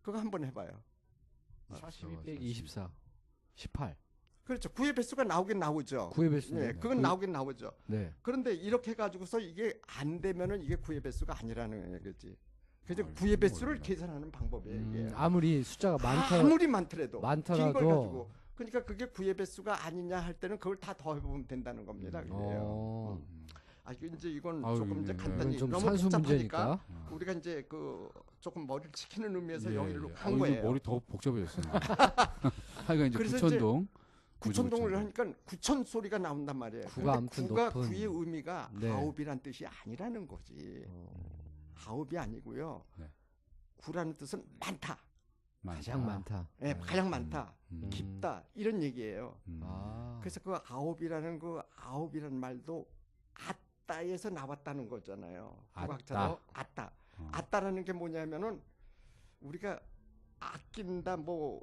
Speaker 4: 그거 한번 해봐요.
Speaker 3: 42 빼기 24. 18.
Speaker 4: 그렇죠. 9의 배수가 나오긴 나오죠.
Speaker 3: 9의 배수.
Speaker 4: 네, 그건 나오긴 나오죠.
Speaker 3: 네.
Speaker 4: 그런데 이렇게 해가지고서 이게 안 되면은 이게 9의 배수가 아니라는 얘기지. 그래서
Speaker 1: 아,
Speaker 4: 9의 배수를
Speaker 1: 모르겠네.
Speaker 4: 계산하는 방법이에요. 이게.
Speaker 3: 아무리 숫자가
Speaker 4: 아무리 많더라도
Speaker 3: 많더라도
Speaker 4: 긴 걸 가지고 그러니까 그게 9의 배수가 아니냐 할 때는 그걸 다 더해보면 된다는 겁니다. 그래요.
Speaker 3: 어.
Speaker 4: 아 이제 이건
Speaker 1: 아유,
Speaker 4: 조금 이제
Speaker 1: 네.
Speaker 4: 간단히
Speaker 3: 이건 좀
Speaker 4: 너무
Speaker 3: 산수
Speaker 4: 복잡하니까
Speaker 3: 문제니까.
Speaker 4: 우리가 이제 그 조금 머리를 치키는 의미에서
Speaker 1: 예,
Speaker 4: 여기로
Speaker 1: 예.
Speaker 4: 간
Speaker 1: 이거
Speaker 4: 거예요.
Speaker 1: 머리 더 복잡해졌어요. 하여간 이제
Speaker 4: 그래서
Speaker 1: 구천동.
Speaker 4: 구천동을 하니까 구천 소리가 나온단 말이에요.
Speaker 3: 구가 아무튼
Speaker 4: 구가
Speaker 3: 높은.
Speaker 4: 구의 의미가
Speaker 3: 네.
Speaker 4: 아홉이란 뜻이 아니라는 거지. 아홉이 아니고요.
Speaker 1: 네.
Speaker 4: 구라는 뜻은 많다.
Speaker 3: 가장 많다.
Speaker 4: 예, 가장 많다.
Speaker 1: 음.
Speaker 4: 깊다. 이런 얘기예요.
Speaker 3: 아.
Speaker 4: 그래서 그 아홉이라는 말도 아따에서 나왔다는 거잖아요.
Speaker 1: 아따.
Speaker 4: 국학자도 아따. 아따라는 게 뭐냐면은 우리가 아낀다 뭐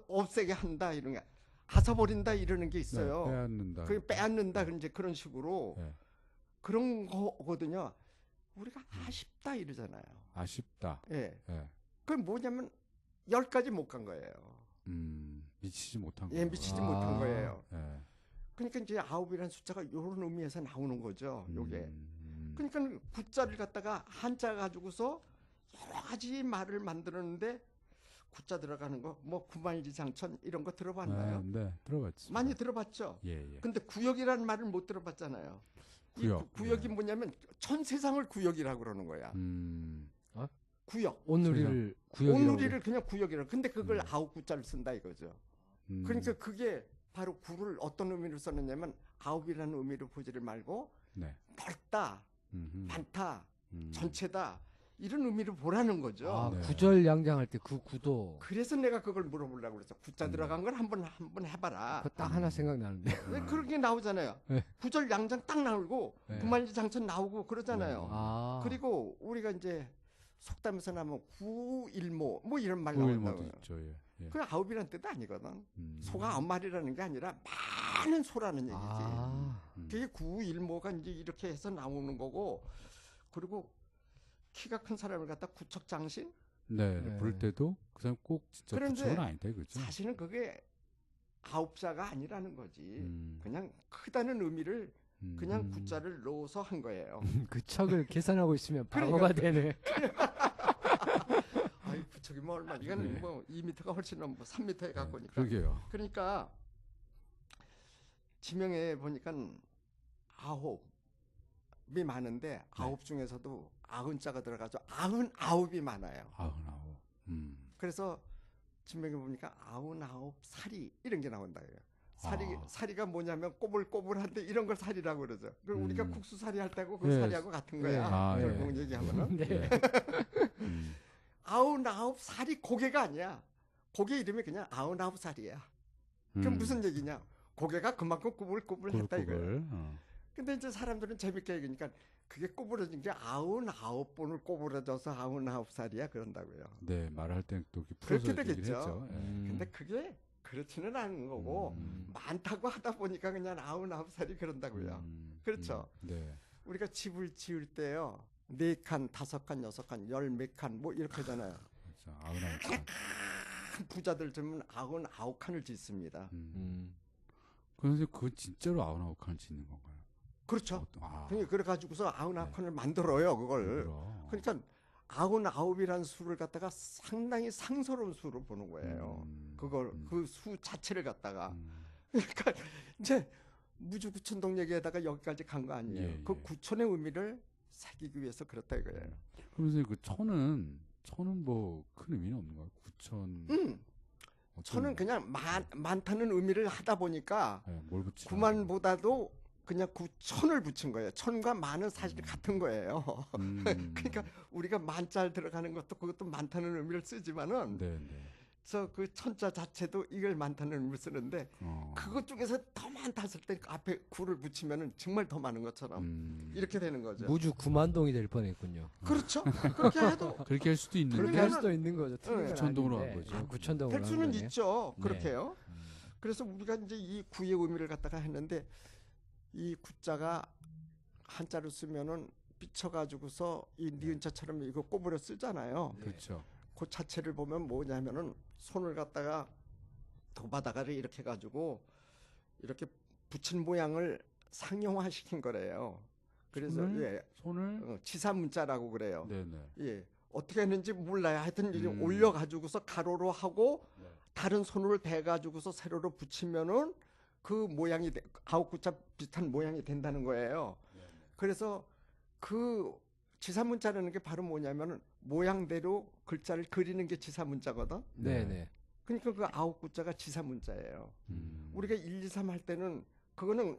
Speaker 4: 없애게 한다 이런 게 아사버린다 이러는 게 있어요.
Speaker 1: 네, 빼앗는다.
Speaker 4: 그 빼앗는다 이제 그런 식으로
Speaker 1: 네.
Speaker 4: 그런 거거든요. 우리가 아쉽다 이러잖아요.
Speaker 1: 아쉽다.
Speaker 4: 예.
Speaker 1: 예.
Speaker 4: 그 뭐냐면 10까지 못 간 거예요.
Speaker 1: 미치지 못한 거.
Speaker 4: 예, 미치지 못한 거예요.
Speaker 1: 예.
Speaker 4: 그러니까 이제 아홉이라는 숫자가 이런 의미에서 나오는 거죠. 요게.
Speaker 1: 음.
Speaker 4: 그러니까 구자를 갖다가 한자 가지고서 여러 가지 말을 만들었는데 구자 들어가는 거 뭐 구만리장천 이런 거 들어봤나요?
Speaker 1: 네, 들어봤지.
Speaker 4: 많이 들어봤죠.
Speaker 1: 예, 예.
Speaker 4: 근데 구역이라는 말을 못 들어봤잖아요.
Speaker 1: 구역.
Speaker 4: 이 구역이
Speaker 1: 네.
Speaker 4: 뭐냐면 전 세상을 구역이라고 그러는 거야. 구역.
Speaker 3: 온누리를 구역이라고.
Speaker 4: 온누리를 그냥 구역이라고. 근데 그걸 아홉 구자를 쓴다 이거죠. 그러니까 그게 바로 구를 어떤 의미로 썼느냐면 아홉이라는 의미로 보지를 말고
Speaker 1: 네.
Speaker 4: 넓다, 많다, 전체다 이런 의미로 보라는 거죠.
Speaker 3: 아,
Speaker 1: 네.
Speaker 3: 구절양장할 때 그 구도.
Speaker 4: 그래서 내가 그걸 물어보려고 그랬어. 구자 들어간 걸 한번 해봐라.
Speaker 3: 그거 딱 하나 생각나는데.
Speaker 4: 왜 그런 게 나오잖아요.
Speaker 3: 네.
Speaker 4: 구절 양장 딱 나오고
Speaker 3: 네.
Speaker 4: 구만리장천 나오고 그러잖아요.
Speaker 3: 아.
Speaker 4: 그리고 우리가 이제 속담에서 나면 구일모 뭐 이런 말
Speaker 1: 구일모도
Speaker 4: 나온다고요.
Speaker 1: 있죠. 예. 예.
Speaker 4: 그 아홉이라는 뜻 아니거든. 소가 아홉 마리라는 게 아니라 많은 소라는 얘기지.
Speaker 3: 아.
Speaker 4: 그게 구일모가 이제 이렇게 해서 나오는 거고, 그리고 키가 큰 사람을 갖다 구척장신?
Speaker 1: 네,
Speaker 3: 네.
Speaker 1: 부를 때도 그 사람 꼭 진짜
Speaker 4: 그런데
Speaker 1: 부처는 아닌데 그죠?
Speaker 4: 사실은 그게 아홉자가 아니라는 거지.
Speaker 1: 음.
Speaker 4: 그냥 크다는 의미를 그냥 구자를 넣어서 한 거예요.
Speaker 3: 그 척을 계산하고 있으면
Speaker 4: 그러니까.
Speaker 3: 방어가 되네.
Speaker 4: 아이 구척이 뭐 얼마? 이건
Speaker 1: 네.
Speaker 4: 뭐 2m가 훨씬 넘고 3m에 가까우니까.
Speaker 1: 그러게요.
Speaker 4: 그러니까 지명에 보니까 아홉이 많은데 아홉 중에서도 아흔자가 들어가서 99이 많아요.
Speaker 1: 99.
Speaker 4: 그래서 지명에 보니까 99살이 이런 게 나온다고요.
Speaker 1: 아.
Speaker 4: 사리가 뭐냐면 꼬불꼬불한데 이런 걸 사리라고 그러죠. 그 우리가 국수사리 할 때고 그
Speaker 1: 네.
Speaker 4: 사리하고 같은 거야.
Speaker 1: 아,
Speaker 4: 결국
Speaker 1: 예.
Speaker 4: 얘기하면은
Speaker 3: 네.
Speaker 4: 99살이 고개가 아니야. 고개 이름이 그냥 99살이야. 그럼 무슨 얘기냐? 고개가 그만큼 꾸불꾸불했다 이거야. 근데 이제 사람들은 재밌게 얘기니까 그게 꼬부러진 게 99번을 꼬부러져서 99살이야 그런다고요.
Speaker 1: 네, 말할 땐 또 이렇게 풀어서
Speaker 4: 그렇게
Speaker 1: 얘기를
Speaker 4: 되겠죠.
Speaker 1: 했죠. 예.
Speaker 4: 근데 그게 그렇지는 않은 거고 많다고 하다 보니까 그냥 99살이 그런다고요. 그렇죠.
Speaker 1: 네.
Speaker 4: 우리가 집을 지을 때요. 4칸, 5칸, 6칸, 10몇 칸 뭐 이렇게 하잖아요.
Speaker 1: 그렇죠. 99칸.
Speaker 4: 큰 부자들 쯤은 99칸을 짓습니다.
Speaker 1: 그런데 그거 진짜로 99칸을 짓는 건가요?
Speaker 4: 그렇죠.
Speaker 1: 아,
Speaker 4: 그래 가지고서 99칸을 만들어요, 그걸.
Speaker 1: 그럼.
Speaker 4: 그러니까 99이라는 수를 갖다가 상당히 상스러운 수로 보는 거예요. 그걸 그 수 자체를 갖다가 그러니까 이제 무주구천동 얘기에다가 여기까지 간 거 아니에요.
Speaker 1: 예,
Speaker 4: 그
Speaker 1: 예.
Speaker 4: 구천의 의미를 새기기 위해서 그렇다 이거예요.
Speaker 1: 그러면서 그 천은 뭐 큰 의미는 없는 거예요? 9천.
Speaker 4: 천은 그냥 많다는 의미를 하다 보니까
Speaker 1: 네, 뭘 붙이나?
Speaker 4: 9만보다도 그냥 9천을 붙인 거예요. 천과 만은 사실 같은 거예요. 그러니까 우리가 만짤 들어가는 것도 그것도 많다는 의미를 쓰지만은
Speaker 1: 네, 네.
Speaker 4: 저 그 천자 자체도 이걸 많다는 의미를 쓰는데 그것 중에서 더 많다 했을 때 앞에 9를 붙이면은 정말 더 많은 것처럼 이렇게 되는 거죠.
Speaker 3: 무주 9만동이 될 뻔했군요.
Speaker 4: 그렇죠. 그렇게 해도
Speaker 1: 그렇게 할 수도 있는데.
Speaker 3: 그렇게 할 수도 있는 거죠.
Speaker 1: 구천동으로 한 거죠.
Speaker 3: 9천동으로
Speaker 4: 될 수는
Speaker 3: 한 거네요.
Speaker 4: 있죠.
Speaker 3: 네.
Speaker 4: 그렇게요. 그래서 우리가 이제 이 구의 의미를 갖다가 했는데 이 구자가 한자로 쓰면은 삐쳐가지고서 이 니은자처럼 이거 꼬부려 쓰잖아요.
Speaker 1: 그렇죠.
Speaker 4: 그 자체를 보면 뭐냐면은 손을 갖다가 도바다가를 이렇게 가지고 이렇게 붙인 모양을 상용화시킨 거래요. 그래서
Speaker 1: 손을
Speaker 4: 지사문자라고 그래요.
Speaker 1: 네네.
Speaker 4: 예. 어떻게 했는지 몰라요. 하여튼 이제
Speaker 1: 음.
Speaker 4: 올려가지고서 가로로 하고
Speaker 1: 네.
Speaker 4: 다른 손을 대가지고서 세로로 붙이면은 그 모양이 아홉구자 비슷한 모양이 된다는 거예요. 그래서 그 지사문자라는 게 바로 뭐냐면은 모양대로 글자를 그리는 게 지사문자거든.
Speaker 3: 네네.
Speaker 4: 그러니까 그 아홉구자가 지사문자예요. 우리가 1, 2, 3 할 때는 그거는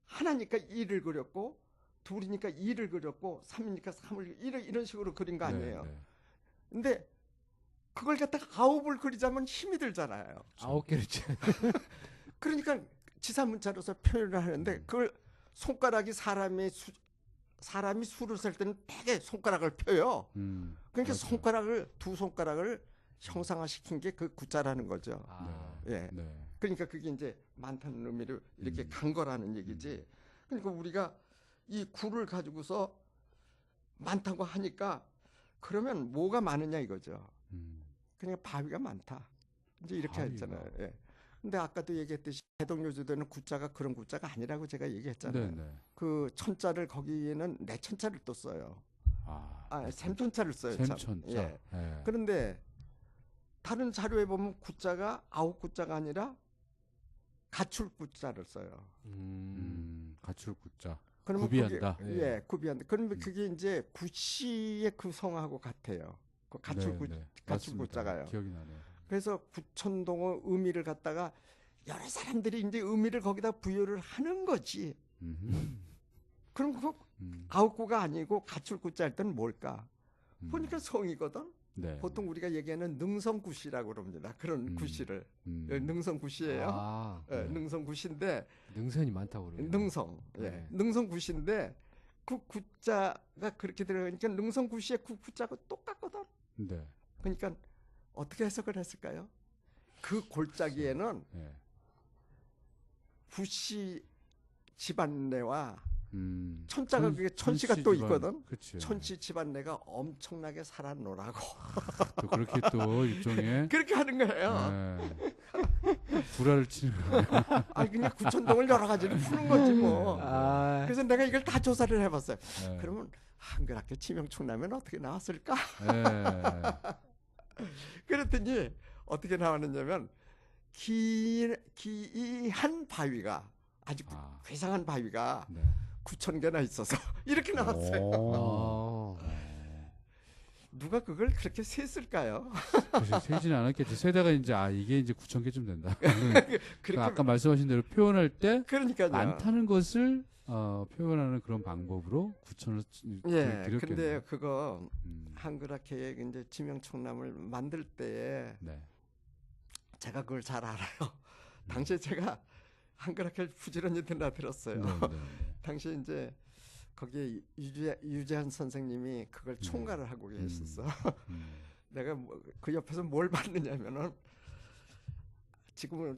Speaker 4: 하나니까 1을 그렸고 둘이니까 2를 그렸고 3이니까 3을 이런 식으로 그린 거 아니에요.
Speaker 1: 네, 네.
Speaker 4: 근데 그걸 갖다가 9을 그리자면 힘이 들잖아요.
Speaker 3: 9개를 치.
Speaker 4: 그러니까 지사문자로서 표현을 하는데 그걸 손가락이 사람이 수를 셀 때는 되게 손가락을 펴요. 그러니까
Speaker 1: 그렇죠.
Speaker 4: 두 손가락을 형상화시킨 게 그 구자라는 거죠. 예.
Speaker 1: 네.
Speaker 4: 그러니까 그게 이제 많다는 의미로 이렇게 간 거라는 얘기지. 그러니까 우리가 이 구를 가지고서 많다고 하니까 그러면 뭐가 많으냐 이거죠. 그냥 바위가 많다. 이제 이렇게
Speaker 1: 바위가.
Speaker 4: 했잖아요. 예. 근데 아까도 얘기했듯이 대동요조되는 구자가 그런 구자가 아니라고 제가 얘기했잖아요.
Speaker 1: 네, 네.
Speaker 4: 그 천자를 거기에는 내천자를 또 써요. 샘천자를 써요. 참.
Speaker 1: 샘천자.
Speaker 4: 예.
Speaker 1: 예.
Speaker 4: 그런데 다른 자료에 보면 구자가 아홉구자가 아니라 가출구자를 써요.
Speaker 1: 가출구자.
Speaker 4: 그러면
Speaker 1: 구비한다.
Speaker 4: 그게, 예, 구비한다. 그러면 그게 이제 구시의 구성하고 같아요. 그
Speaker 1: 네.
Speaker 4: 가출구자가요.
Speaker 1: 맞습니다. 기억이 나네요.
Speaker 4: 그래서 구천동의 의미를 갖다가 여러 사람들이 이제 의미를 거기다 부여를 하는 거지. 그럼 그 아홉구가 아니고 가출구자 할 때는 뭘까? 보니까 성이거든.
Speaker 1: 네.
Speaker 4: 보통 우리가 얘기하는 능성구시라고 그럽니다. 그런 구시를. 예, 능성구시예요.
Speaker 3: 아,
Speaker 4: 예, 능성구시인데
Speaker 3: 능선이 많다고 그러요.
Speaker 4: 능성. 예.
Speaker 3: 네.
Speaker 4: 능성구시인데 그 구자가 그렇게 들어가니까 능성구시의 그 구자가 똑같거든.
Speaker 1: 네.
Speaker 4: 그러니까 어떻게 해석을 했을까요? 그 골짜기에는
Speaker 1: 네.
Speaker 4: 구시 집안내와 천자가
Speaker 1: 천-
Speaker 4: 그게 천시가
Speaker 1: 천씨
Speaker 4: 또
Speaker 1: 집안.
Speaker 4: 있거든.
Speaker 1: 그치.
Speaker 4: 천시 집안내가 엄청나게 살아노라고
Speaker 1: 또 그렇게 또 일종의
Speaker 4: 그렇게 하는 거예요.
Speaker 1: 불화를 치는 거예요.
Speaker 4: 아니 그냥 구천동을 여러 가지로 푸는 거지 뭐.
Speaker 3: 아,
Speaker 4: 그래서 내가 이걸 다 조사를 해봤어요.
Speaker 1: 네.
Speaker 4: 그러면 한글학교 치명충나면 어떻게 나왔을까?
Speaker 1: 네.
Speaker 4: 그랬더니 어떻게 나왔느냐면 기이한 바위가 아주 괴상한 바위가
Speaker 1: 네.
Speaker 4: 9,000개나 있어서 이렇게 나왔어요.
Speaker 1: 오.
Speaker 4: 누가 그걸 그렇게 셌을까요?
Speaker 1: 그래서 세지는 않았겠지. 세다가 이제 이게 이제 9,000개쯤 된다.
Speaker 4: 그렇게
Speaker 1: 아까 말씀하신 대로 표현할 때
Speaker 4: 그러니까요.
Speaker 1: 많다는 것을 표현하는 그런 방법으로 9,000을
Speaker 4: 예,
Speaker 1: 드렸겠네요.
Speaker 4: 근데 그거 한글학회에 이제 지명청남을 만들 때에
Speaker 1: 네.
Speaker 4: 제가 그걸 잘 알아요. 당시에 제가 한글학회를 부지런히 들었어요.
Speaker 1: 네, 네, 네.
Speaker 4: 당시에 이제 거기에 유재한 선생님이 그걸 총괄을 하고 계셨어. 내가 그 옆에서 뭘 봤느냐면은 지금은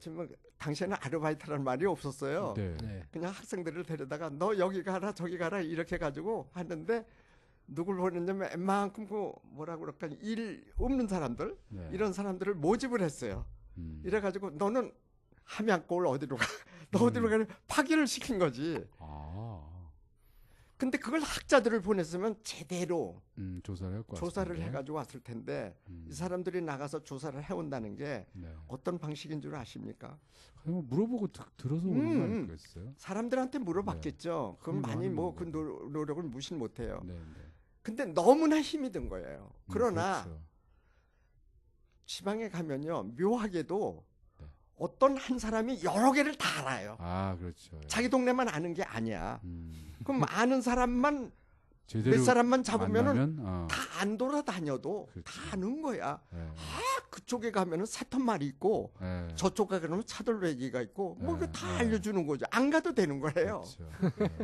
Speaker 4: 당시에는 아르바이트라는 말이 없었어요.
Speaker 1: 네.
Speaker 3: 네.
Speaker 4: 그냥 학생들을 데려다가 너 여기 가라 저기 가라 이렇게 가지고 하는데 누굴 보냈냐면 웬만큼 그 뭐라 그럴까 일 없는 사람들
Speaker 1: 네.
Speaker 4: 이런 사람들을 모집을 했어요.
Speaker 1: 음.
Speaker 4: 이래가지고 너는 함양골 어디로 가? 너 어디로 가냐? 파기를 시킨 거지.
Speaker 1: 아.
Speaker 4: 근데 그걸 학자들을 보냈으면 제대로
Speaker 1: 조사를 했고
Speaker 4: 조사를 해가지고 왔을 텐데 이 사람들이 나가서 조사를 해온다는 게
Speaker 1: 네.
Speaker 4: 어떤 방식인 줄 아십니까?
Speaker 1: 그냥 물어보고 들어서 오는 거 아니겠어요?
Speaker 4: 사람들한테 물어봤겠죠. 그건
Speaker 1: 그건
Speaker 4: 많이
Speaker 1: 하는
Speaker 4: 뭐 그
Speaker 1: 거고.
Speaker 4: 노력을 무시 못해요.
Speaker 1: 네, 네.
Speaker 4: 근데 너무나 힘이 든 거예요. 그러나
Speaker 1: 그렇죠.
Speaker 4: 지방에 가면요 묘하게도
Speaker 1: 네.
Speaker 4: 어떤 한 사람이 여러 개를 다 알아요.
Speaker 1: 아, 그렇죠. 예.
Speaker 4: 자기 동네만 아는 게 아니야.
Speaker 1: 음.
Speaker 4: 그럼 아는 사람만
Speaker 1: 제대로
Speaker 4: 몇 사람만 잡으면은
Speaker 1: 만나면,
Speaker 4: 다 안 돌아다녀도
Speaker 1: 그렇죠.
Speaker 4: 다 아는 거야.
Speaker 1: 예,
Speaker 4: 그쪽에 가면은 새털말이 있고
Speaker 1: 예.
Speaker 4: 저쪽에 가면 차돌배기가 있고 뭐
Speaker 1: 네,
Speaker 4: 다
Speaker 1: 네.
Speaker 4: 알려주는 거죠. 안 가도 되는 거예요.
Speaker 1: 그렇죠.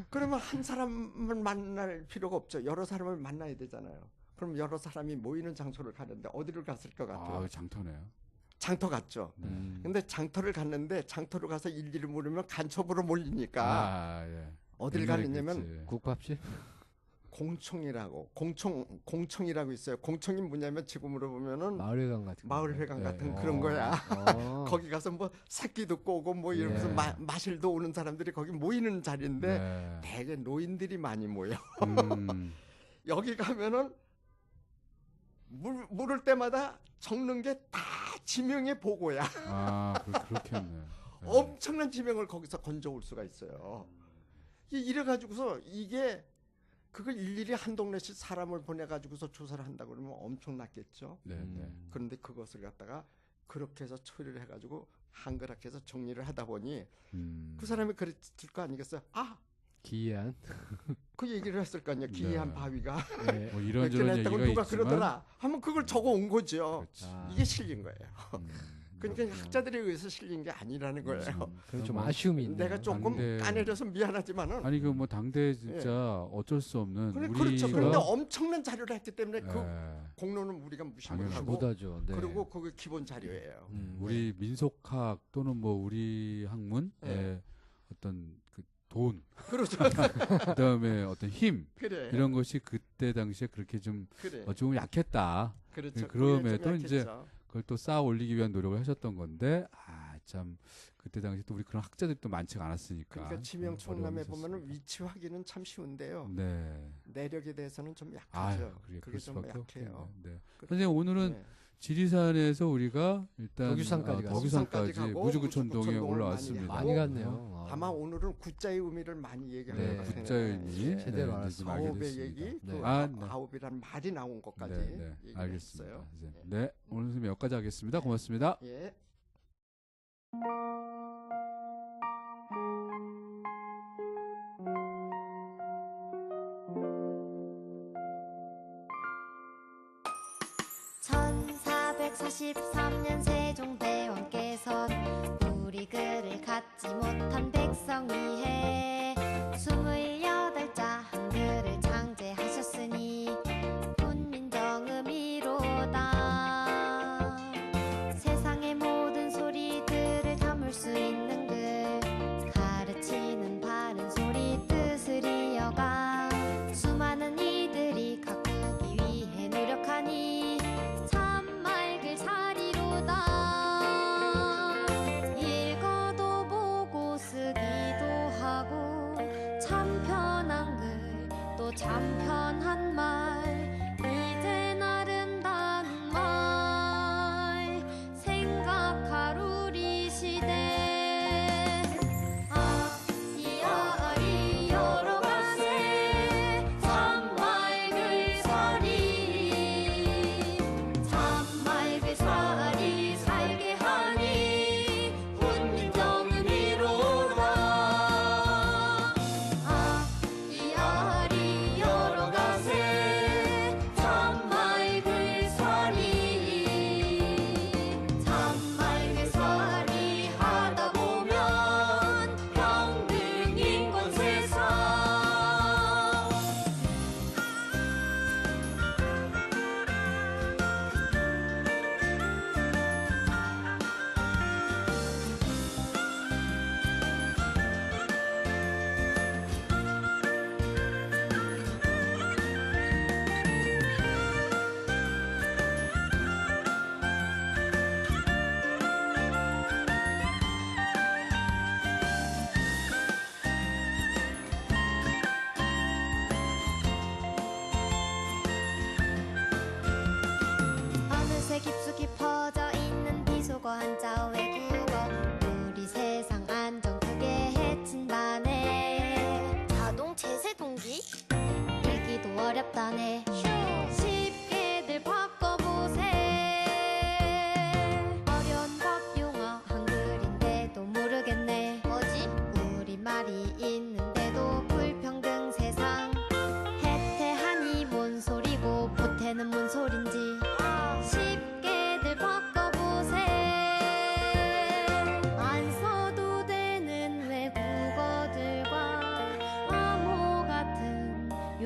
Speaker 4: 그러면 한 사람을 만날 필요가 없죠. 여러 사람을 만나야 되잖아요. 그럼 여러 사람이 모이는 장소를 가는데 어디를 갔을 것 같아요?
Speaker 1: 아, 장터네요.
Speaker 4: 장터 갔죠.
Speaker 1: 네.
Speaker 4: 근데 장터를 갔는데 장터로 가서 일일이 물으면 간첩으로 몰리니까
Speaker 1: 아, 예.
Speaker 4: 어딜
Speaker 1: 옛날에
Speaker 4: 가느냐면
Speaker 1: 그랬지.
Speaker 3: 국밥집?
Speaker 4: 공청이라고 공청이라고 있어요. 공청이 뭐냐면 지금으로 보면은
Speaker 3: 마을회관 같은 거.
Speaker 4: 마을회관
Speaker 1: 네.
Speaker 4: 같은 그런 거야. 거기 가서 뭐 새끼도 꼬고 뭐 이러면서
Speaker 3: 예.
Speaker 4: 마실도 오는 사람들이 거기 모이는 자리인데
Speaker 1: 네.
Speaker 4: 대개 노인들이 많이 모여.
Speaker 1: 음.
Speaker 4: 여기 가면은 물을 때마다 적는 게 다 지명의 보고야.
Speaker 1: 아, 그렇겠네. 네.
Speaker 4: 엄청난 지명을 거기서 건져올 수가 있어요. 이래가지고서 이게 그걸 일일이 한 동네씩 사람을 보내가지고서 조사를 한다 그러면 엄청났겠죠.
Speaker 1: 네, 네.
Speaker 4: 그런데 그것을 갖다가 그렇게 해서 처리를 해가지고 한가락해서 정리를 하다 보니 그 사람이 그랬을 거 아니겠어요? 아,
Speaker 3: 기이한.
Speaker 4: 그 얘기를 했을 거 아니야. 기이한
Speaker 1: 네.
Speaker 4: 바위가
Speaker 3: 네.
Speaker 1: 뭐
Speaker 4: 몇
Speaker 1: 이런저런
Speaker 4: 개나
Speaker 1: 얘기가
Speaker 4: 했다고 누가
Speaker 1: 있지만
Speaker 4: 그러더라 하면 그걸 적어 온 거죠.
Speaker 1: 그렇지.
Speaker 3: 아.
Speaker 4: 이게 실린 거예요.
Speaker 1: 음.
Speaker 4: 그러니까 학자들에 의해서 실린 게 아니라는 거예요.
Speaker 3: 그럼 좀
Speaker 1: 뭐
Speaker 3: 아쉬움이 있네요.
Speaker 4: 내가 조금
Speaker 1: 당대-
Speaker 4: 까내려서 미안하지만은
Speaker 1: 아니 그 뭐 당대 진짜 어쩔 수 없는
Speaker 4: 그렇죠.
Speaker 1: 우리가
Speaker 4: 그런데 엄청난 자료를 했기 때문에 그
Speaker 1: 예.
Speaker 4: 공로는 우리가 무시를
Speaker 1: 당연히
Speaker 4: 하고
Speaker 3: 못하죠. 네.
Speaker 4: 그리고 그게 기본 자료예요.
Speaker 1: 우리 민속학 또는 뭐 우리 학문의
Speaker 4: 네.
Speaker 1: 어떤 그 돈,
Speaker 4: 그렇죠.
Speaker 1: 그다음에 어떤 힘
Speaker 4: 그래.
Speaker 1: 이런 것이 그때 당시에 그렇게 좀
Speaker 4: 그래.
Speaker 1: 좀 약했다.
Speaker 4: 그렇죠.
Speaker 1: 그럼에도
Speaker 4: 그게 좀
Speaker 1: 이제
Speaker 4: 약했죠.
Speaker 1: 그걸 또 쌓아 올리기 위한 노력을 하셨던 건데 참 그때 당시 또 우리 그런 학자들이 또 많지가 않았으니까.
Speaker 4: 그러니까 지명 총남에
Speaker 1: 어려움이
Speaker 4: 보면은
Speaker 1: 있었습니다.
Speaker 4: 위치 확인은 참 쉬운데요.
Speaker 1: 네.
Speaker 4: 내력에 대해서는 좀
Speaker 1: 아유,
Speaker 4: 약하죠.
Speaker 1: 그게
Speaker 4: 그게 좀
Speaker 1: 수밖에
Speaker 4: 약해요.
Speaker 1: 없겠네. 네.
Speaker 4: 그-
Speaker 1: 선생님 오늘은
Speaker 4: 네.
Speaker 1: 지리산에서 우리가 일단
Speaker 3: 덕유산까지 갔어요.
Speaker 1: 덕유산까지
Speaker 4: 가고
Speaker 1: 무주구촌동에
Speaker 4: 무주구촌동을
Speaker 1: 올라왔습니다.
Speaker 3: 많이 갔네요.
Speaker 4: 아마 오늘은 구자의 의미를 많이 얘기할
Speaker 3: 네,
Speaker 4: 것 같아요.
Speaker 1: 구자의 의미
Speaker 3: 제대로
Speaker 1: 네,
Speaker 3: 알았습니다.
Speaker 1: 이제 좀 알게
Speaker 4: 아홉의
Speaker 1: 됐습니다.
Speaker 4: 얘기,
Speaker 3: 네.
Speaker 4: 그
Speaker 1: 아, 네.
Speaker 4: 아홉이라는 말이 나온 것까지
Speaker 1: 네, 네.
Speaker 4: 얘기를
Speaker 1: 알겠습니다.
Speaker 4: 했어요.
Speaker 1: 선생님. 네, 오늘 선생님 여기까지 하겠습니다. 고맙습니다.
Speaker 4: 예.
Speaker 5: (1443년) 세종대왕께서 우리 글을 갖지 못한 백성 위해 28자 한글을 창제하셨으니 훈민정음이로다. 세상의 모든 소리들을 담을 수 있는 글, 가르치는 바른 소리 뜻을 이어가 수많은 이들이 가꾸기 위해 노력하니 참 맑을 사리로다. 읽어도 보고 쓰기도 하고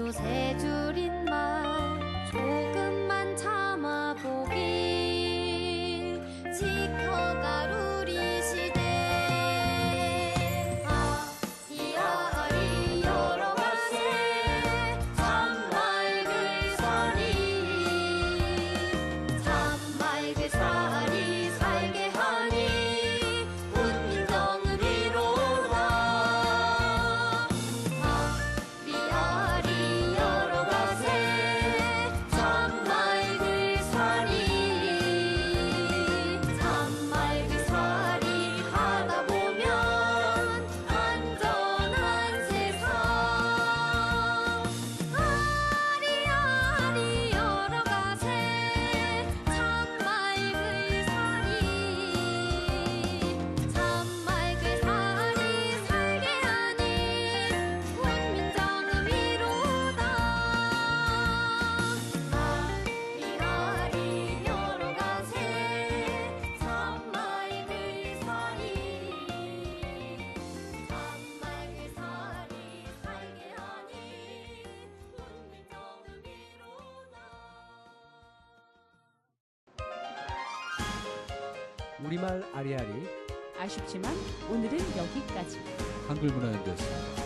Speaker 5: 하루 세 줄인 말 조금만 참아보길 지켜갈 우리 시대. 아리아리 열어가세 참말글 사리 참말글 사리 살게 하니 훈민정음 이로다. 아리아리 열어가세 참말글 사리 참말글 사리 하다 보면 안전한 세상. 아리아리 열어가세 참말글 사리 참말글 사리 살게 하니 훈민정음 이로다. 아리아리 열어가세 참말글 사리 참말글 사리 살게 하니 훈민정음 이로다.
Speaker 3: 우리말 아리아리
Speaker 2: 아쉽지만 오늘은 여기까지.
Speaker 1: 한글문화연대였습니다.